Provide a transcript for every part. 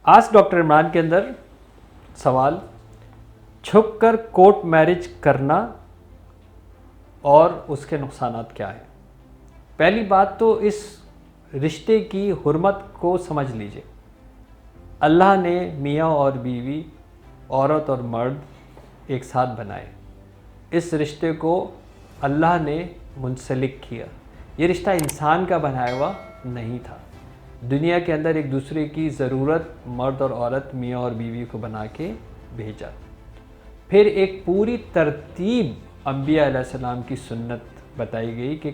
आज डॉक्टर इमरान के अंदर सवाल, छुपकर कोर्ट मैरिज करना और उसके नुकसानात क्या हैं। पहली बात तो इस रिश्ते की हुर्मत को समझ लीजिए। अल्लाह ने मियाँ और बीवी, औरत और मर्द एक साथ बनाए। इस रिश्ते को अल्लाह ने मुंसलिक किया। ये रिश्ता इंसान का बनाया हुआ नहीं था। दुनिया के अंदर एक दूसरे की ज़रूरत मर्द और औरत, मियाँ और बीवी को बना के भेजा। फिर एक पूरी तरतीब अंबिया अलैहिस्सलाम की सुन्नत बताई गई कि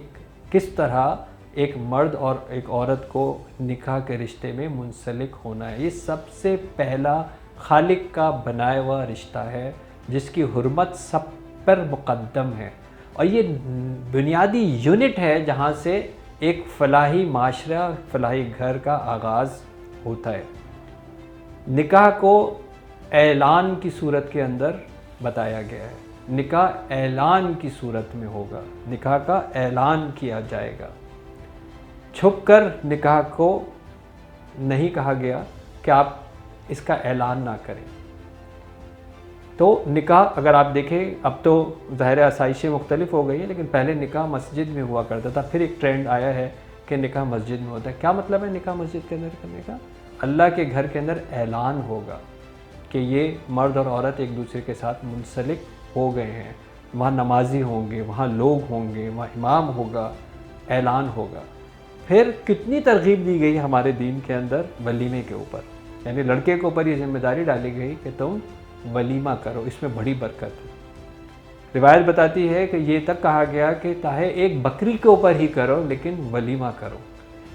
किस तरह एक मर्द और एक औरत को निकाह के रिश्ते में मुंसलिक होना है। ये सबसे पहला खालिक का बनाया हुआ रिश्ता है जिसकी हुर्मत सब पर मुक़द्दम है, और ये बुनियादी यूनिट है जहाँ से एक फलाही माशरा, फलाही घर का आगाज़ होता है। निकाह को ऐलान की सूरत के अंदर बताया गया है। निकाह ऐलान की सूरत में होगा, निकाह का ऐलान किया जाएगा। छुपकर निकाह को नहीं कहा गया कि आप इसका ऐलान ना करें। तो निकाह अगर आप देखें, अब तो ज़ाहिर आसाइशें मुख्तलिफ हो गई हैं, लेकिन पहले निकाह मस्जिद में हुआ करता था। फिर एक ट्रेंड आया है कि निकाह मस्जिद में होता है। क्या मतलब है निकाह मस्जिद के अंदर करने का? अल्लाह के घर के अंदर ऐलान होगा कि ये मर्द और औरत एक दूसरे के साथ मुंसलिक हो गए हैं। वहाँ नमाजी होंगे, वहाँ लोग होंगे, वहाँ इमाम होगा, ऐलान होगा। फिर कितनी तरगीब दी गई हमारे दीन के अंदर वलीमे के ऊपर, यानी लड़के के ऊपर ये जिम्मेदारी डाली गई कि तुम वलीमा करो, इसमें बड़ी बरकत है। रिवायत बताती है कि ये तक कहा गया कि चाहे एक बकरी के ऊपर ही करो लेकिन वलीमा करो।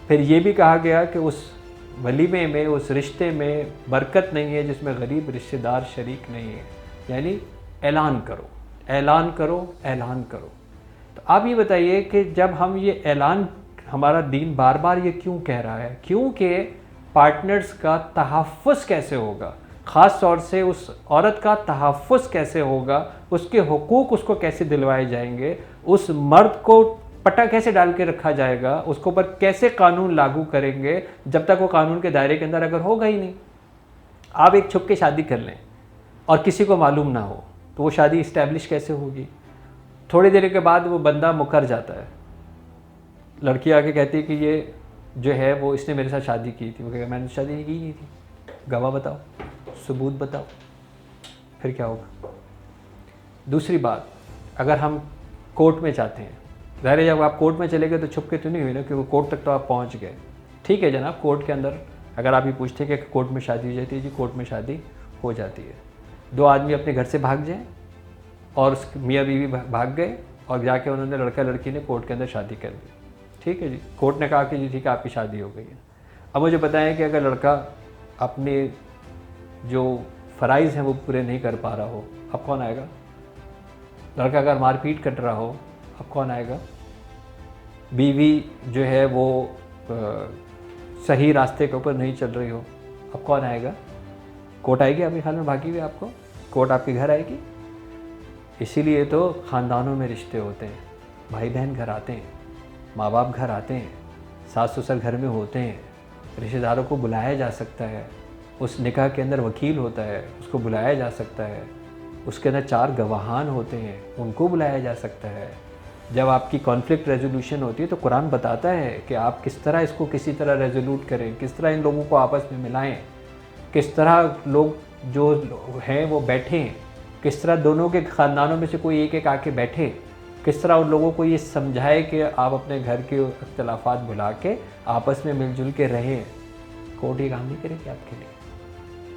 फिर ये भी कहा गया कि उस वलीमे में, उस रिश्ते में बरकत नहीं है जिसमें गरीब रिश्तेदार शरीक नहीं है, यानी ऐलान करो, ऐलान करो, ऐलान करो। तो आप ये बताइए कि जब हम ये ऐलान, हमारा दीन बार बार ये क्यों कह रहा है? क्योंकि पार्टनर्स का तहफ़्फ़ुज़ कैसे होगा, ख़ास तौर से उस औरत का तहफ़्फ़ुज़ कैसे होगा, उसके हुकूक उसको कैसे दिलवाए जाएंगे, उस मर्द को पट्टा कैसे डाल के रखा जाएगा, उसके ऊपर कैसे कानून लागू करेंगे जब तक वो कानून के दायरे के अंदर अगर होगा ही नहीं। आप एक छुप के शादी कर लें और किसी को मालूम ना हो तो वो शादी इस्टेब्लिश कैसे होगी? थोड़ी देर के बाद वो बंदा मुकर जाता है, लड़की आके कहती है कि ये जो है वो इसने मेरे साथ शादी की थी। वो कहेगा मैंने शादी नहीं की थी, गवाह बताओ, सबूत बताओ। फिर क्या होगा? दूसरी बात, अगर हम कोर्ट में जाते हैं, ज़ाहिर है जब आप कोर्ट में चले गए तो छुप के तो नहीं हुई ना, क्योंकि कोर्ट तक तो आप पहुंच गए। ठीक है जनाब, कोर्ट के अंदर अगर आप ये पूछते हैं कि कोर्ट में शादी हो जाती है, जी कोर्ट में शादी हो जाती है। दो आदमी अपने घर से भाग जाएँ और मियाँ बीवी भाग गए और जाके उन्होंने, लड़का लड़की ने कोर्ट के अंदर शादी कर दी। ठीक है जी, कोर्ट ने कहा कि जी ठीक है आपकी शादी हो गई है। अब मुझे बताएं कि अगर लड़का अपने जो फ़राइज़ हैं वो पूरे नहीं कर पा रहा हो, अब कौन आएगा? लड़का अगर मारपीट कर रहा हो, अब कौन आएगा? बीवी जो है वो सही रास्ते के ऊपर नहीं चल रही हो, अब कौन आएगा? कोर्ट आएगी आपके ख्याल में भागी हुई? आपको कोर्ट आपके घर आएगी? इसीलिए तो ख़ानदानों में रिश्ते होते हैं। भाई बहन घर आते हैं, माँ बाप घर आते हैं, सास ससुर घर में होते हैं, रिश्तेदारों को बुलाया जा सकता है। उस निकाह के अंदर वकील होता है, उसको बुलाया जा सकता है। उसके अंदर 4 गवाहान होते हैं, उनको बुलाया जा सकता है। जब आपकी कॉन्फ्लिक्ट रेजोल्यूशन होती है तो कुरान बताता है कि आप किस तरह इसको किसी तरह रेजोल्यूट करें, किस तरह इन लोगों को आपस में मिलाएं, किस तरह लोग जो हैं वो बैठें, किस तरह दोनों के ख़ानदानों में से कोई एक एक आके बैठे, किस तरह उन लोगों को ये समझाए कि आप अपने घर के इख्तलाफात भुला के आपस में मिलजुल के रहें। कोर्ट ये काम नहीं करेगी आपके लिए,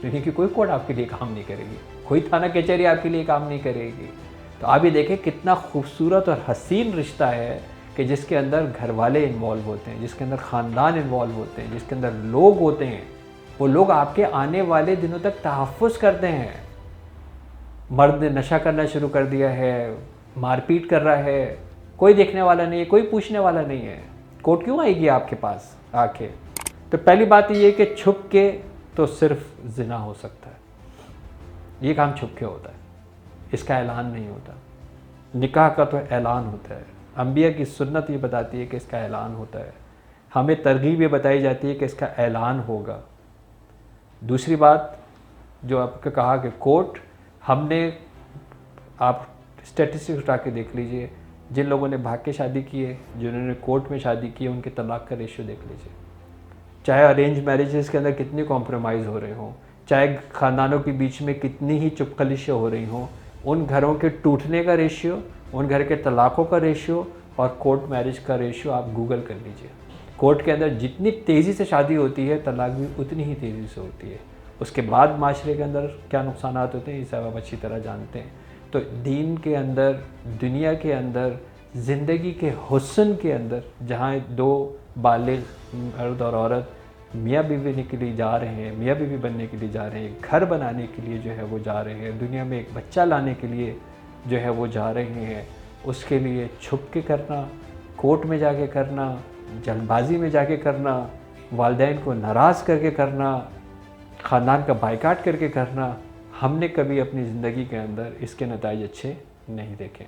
दुनिया की कोई कोर्ट आपके लिए काम नहीं करेगी, कोई थाना कचहरी आपके लिए काम नहीं करेगी। तो आप ये देखें कितना खूबसूरत और हसीन रिश्ता है कि जिसके अंदर घर वाले इन्वॉल्व होते हैं, जिसके अंदर ख़ानदान इन्वॉल्व होते हैं, जिसके अंदर लोग होते हैं। वो लोग आपके आने वाले दिनों तक तहफ़्फ़ुज़ करते हैं। मर्द ने नशा करना शुरू कर दिया है, मारपीट कर रहा है, कोई देखने वाला नहीं है, कोई पूछने वाला नहीं है, कोर्ट क्यों आएगी आपके पास आके? तो पहली बात ये है कि छुप के तो सिर्फ ज़िना हो सकता है, ये काम छुप के होता है, इसका ऐलान नहीं होता। निकाह का तो ऐलान होता है। अंबिया की सुन्नत ये बताती है कि इसका ऐलान होता है। हमें तरगीब ये बताई जाती है कि इसका ऐलान होगा। दूसरी बात जो आपने कहा कि कोर्ट, हमने, आप स्टैटिस्टिक्स उठा के देख लीजिए, जिन लोगों ने भाग के शादी की है, जिन्होंने कोर्ट में शादी की है, उनके तलाक का रेशियो देख लीजिए। चाहे अरेंज मैरिजेस के अंदर कितनी कॉम्प्रोमाइज़ हो रहे हों, चाहे ख़ानदानों के बीच में कितनी ही चुपकलिशें हो रही हों, उन घरों के टूटने का रेशियो, उन घर के तलाक़ों का रेशियो और कोर्ट मैरिज का रेशियो आप गूगल कर लीजिए। कोर्ट के अंदर जितनी तेज़ी से शादी होती है, तलाक भी उतनी ही तेज़ी से होती है। उसके बाद माशरे के अंदर क्या नुकसान होते हैं, ये सब आप अच्छी तरह जानते हैं। तो दीन के अंदर, दुनिया के अंदर, ज़िंदगी के हुस्न के अंदर, जहाँ दो बालिग मर्द और औरत मियाँ बीवी के लिए जा रहे हैं, मियाँ बीवी बनने के लिए जा रहे हैं, घर बनाने के लिए जो है वो जा रहे हैं, दुनिया में एक बच्चा लाने के लिए जो है वो जा रहे हैं, उसके लिए छुप के करना, कोर्ट में जाके करना, जल्दबाजी में जाके करना, वालिदैन को नाराज़ करके करना, ख़ानदान का बायकाट करके करना, हमने कभी अपनी ज़िंदगी के अंदर इसके नताइज अच्छे नहीं देखे।